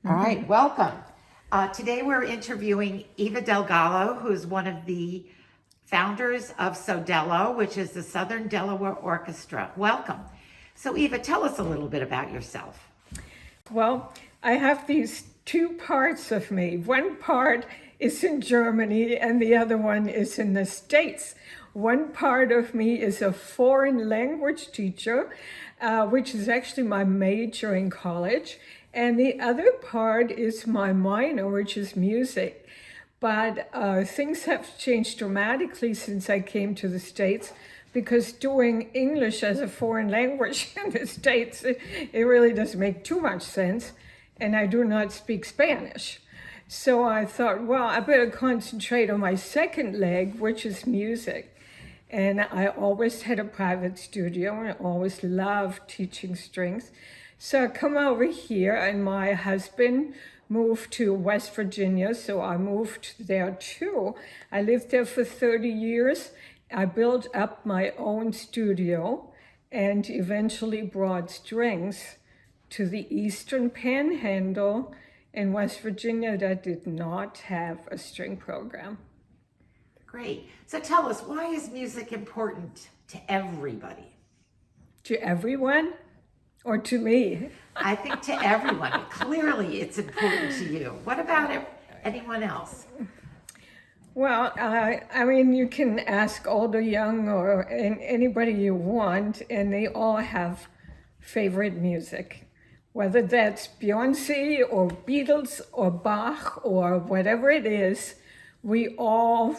All right, welcome. Today we're interviewing Eva DelGallo, who is one of the founders of SODELO, which is the Southern Delaware Orchestra. Welcome. So Eva, tell us a little bit about yourself. Well, I have these two parts of me. One part is in Germany and the other one is in the States. One part of me is a foreign language teacher, which is actually my major in college. And the other part is my minor, which is music. But things have changed dramatically since I came to the States, because doing English as a foreign language in the States, it really doesn't make too much sense. And I do not speak Spanish. So I thought, well, I better concentrate on my second leg, which is music. And I always had a private studio and I always loved teaching strings. So I come over here and my husband moved to West Virginia, so I moved there too. I lived there for 30 years. I built up my own studio and eventually brought strings to the Eastern Panhandle in West Virginia that did not have a string program. Great. So tell us, why is music important to everybody? To everyone or to me? I think to everyone. Clearly it's important to you. What about anyone else? Well, I mean, you can ask old or young or anybody you want, and they all have favorite music. Whether that's Beyonce or Beatles or Bach or whatever it is, we all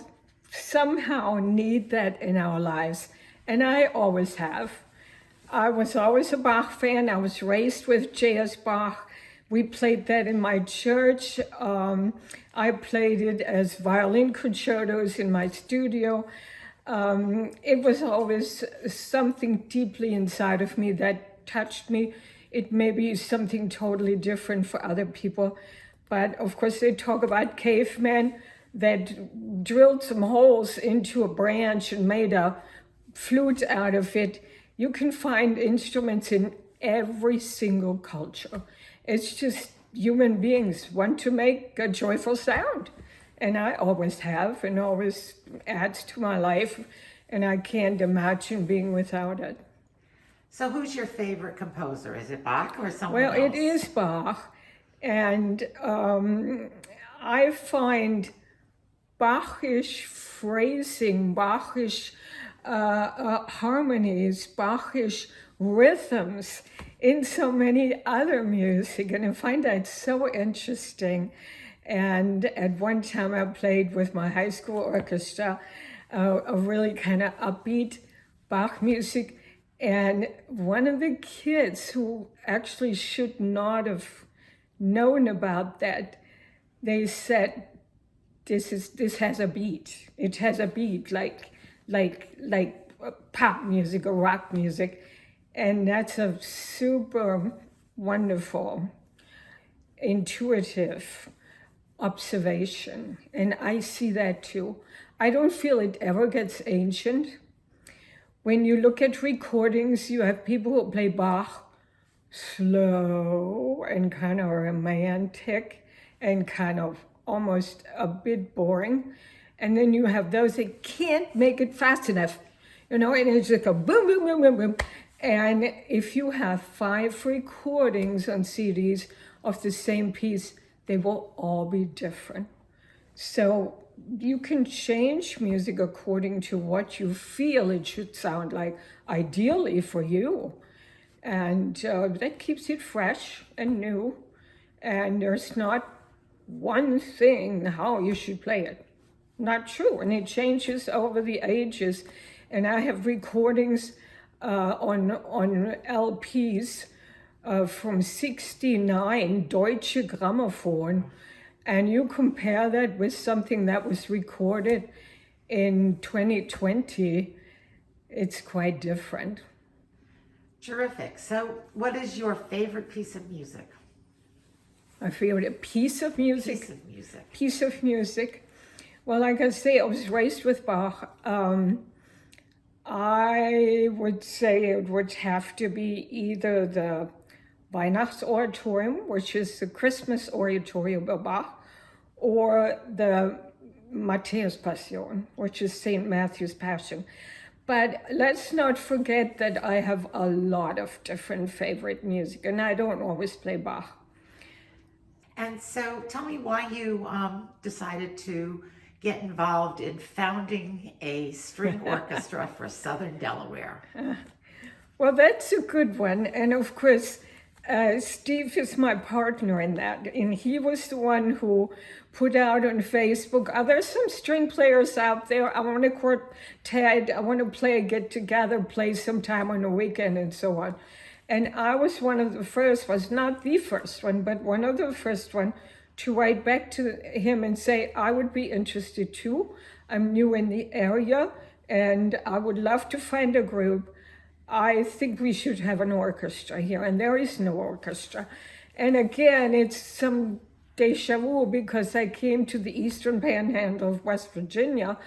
somehow need that in our lives. And I always have. I was always a Bach fan. I was raised with J.S. Bach. We played that in my church. I played it as violin concertos in my studio. It was always something deeply inside of me that touched me. It may be something totally different for other people. But of course, they talk about cavemen that drilled some holes into a branch and made a flute out of it. You can find instruments in every single culture. It's just human beings want to make a joyful sound. And I always have, and always adds to my life. And I can't imagine being without it. So who's your favorite composer? Is it Bach or someone else? Well, it is Bach. And I find Bachish phrasing, Bachish harmonies, Bachish rhythms in so many other music, and I find that so interesting. And at one time I played with my high school orchestra a really kind of upbeat Bach music, and one of the kids who actually should not have known about that, they said, this has a beat. It has a beat like pop music or rock music. And that's a super wonderful, intuitive observation. And I see that too. I don't feel it ever gets ancient. When you look at recordings, you have people who play Bach slow and kind of romantic and kind of almost a bit boring. And then you have those that can't make it fast enough, and it's like a boom, boom, boom, boom, boom. And if you have 5 recordings on CDs of the same piece, they will all be different. So you can change music according to what you feel it should sound like, ideally for you. And that keeps it fresh and new. And there's not one thing how you should play it. Not true. And it changes over the ages. And I have recordings on LPs from 69, Deutsche Grammophon, and you compare that with something that was recorded in 2020, it's quite different. Terrific. So what is your favorite piece of music? My favorite piece of music? Piece of music. Piece of music. Well, like I say, I was raised with Bach. I would say it would have to be either the Weihnachtsoratorium, which is the Christmas oratorium of Bach, or the Matthäus Passion, which is St. Matthew's Passion. But let's not forget that I have a lot of different favorite music, and I don't always play Bach. And so tell me why you decided to get involved in founding a string orchestra for Southern Delaware. Well, that's a good one. And of course, Steve is my partner in that. And he was the one who put out on Facebook, there's some string players out there. I want to quartet. I want to play, get together, play sometime on the weekend and so on. And I was one of the first, was not the first one, but one of the first one to write back to him and say, I would be interested too. I'm new in the area and I would love to find a group. I think we should have an orchestra here, and there is no orchestra. And again, it's some deja vu because I came to the Eastern Panhandle of West Virginia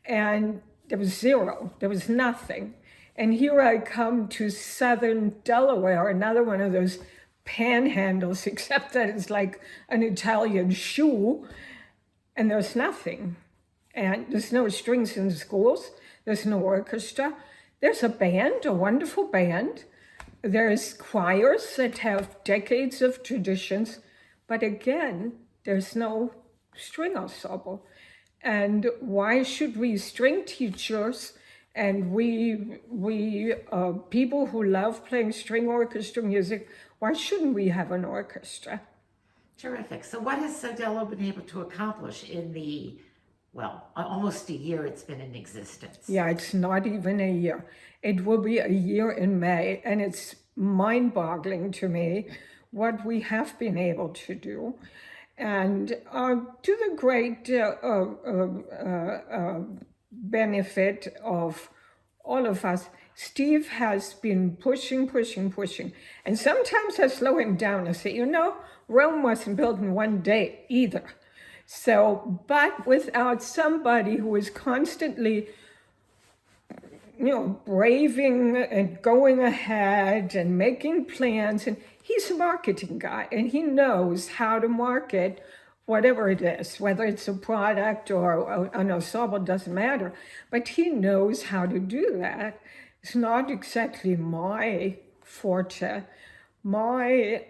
and there was zero, there was nothing. And here I come to Southern Delaware, another one of those panhandles, except that it's like an Italian shoe, and there's nothing. And there's no strings in the schools, there's no orchestra. There's a band, a wonderful band. There's choirs that have decades of traditions, but again, there's no string ensemble. And why should we string teachers and we people who love playing string orchestra music, why shouldn't we have an orchestra? Terrific. So what has SODELO been able to accomplish in the, well, almost a year it's been in existence? Yeah, it's not even a year. It will be a year in May, and it's mind-boggling to me what we have been able to do. And to the great benefit of all of us, Steve has been pushing. And sometimes I slow him down and say, Rome wasn't built in one day either. So, but without somebody who is constantly, braving and going ahead and making plans, and he's a marketing guy and he knows how to market whatever it is, whether it's a product or an ensemble, doesn't matter, but he knows how to do that. It's not exactly my forte. My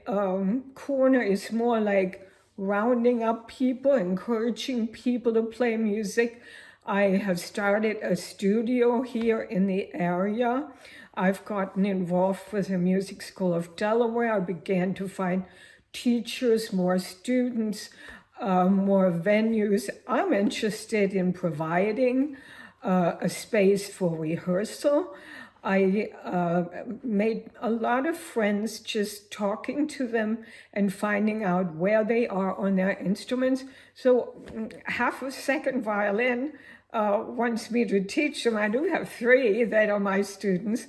corner is more like rounding up people, encouraging people to play music. I have started a studio here in the area. I've gotten involved with the Music School of Delaware. I began to find teachers, more students, more venues. I'm interested in providing a space for rehearsal. I made a lot of friends just talking to them and finding out where they are on their instruments. So half a second violin wants me to teach them. I do have 3 that are my students.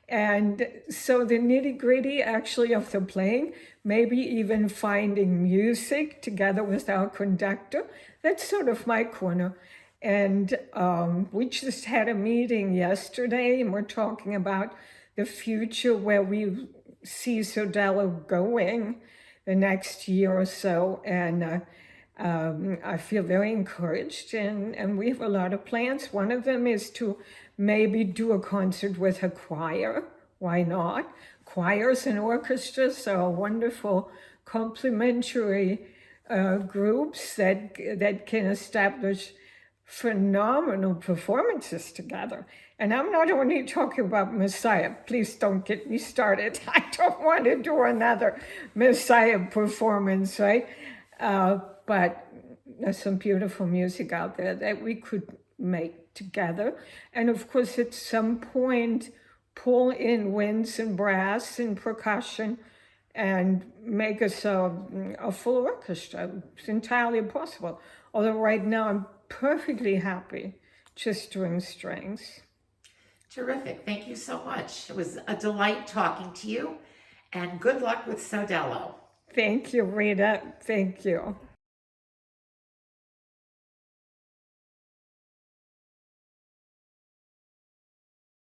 And so the nitty-gritty actually of the playing, maybe even finding music together with our conductor, that's sort of my corner. And we just had a meeting yesterday, and we're talking about the future, where we see SODELO going the next year or so. And I feel very encouraged, and we have a lot of plans. One of them is to maybe do a concert with a choir. Why not? Choirs and orchestras are wonderful complementary groups that can establish phenomenal performances together. And I'm not only talking about Messiah. Please don't get me started. I don't want to do another Messiah performance, right? But there's some beautiful music out there that we could make together. And of course, at some point, pull in winds and brass and percussion and make us a full orchestra. It's entirely possible. Although right now I'm perfectly happy just doing strings. Terrific. Thank you so much. It was a delight talking to you, and good luck with SODELO. Thank you, Rita. Thank you.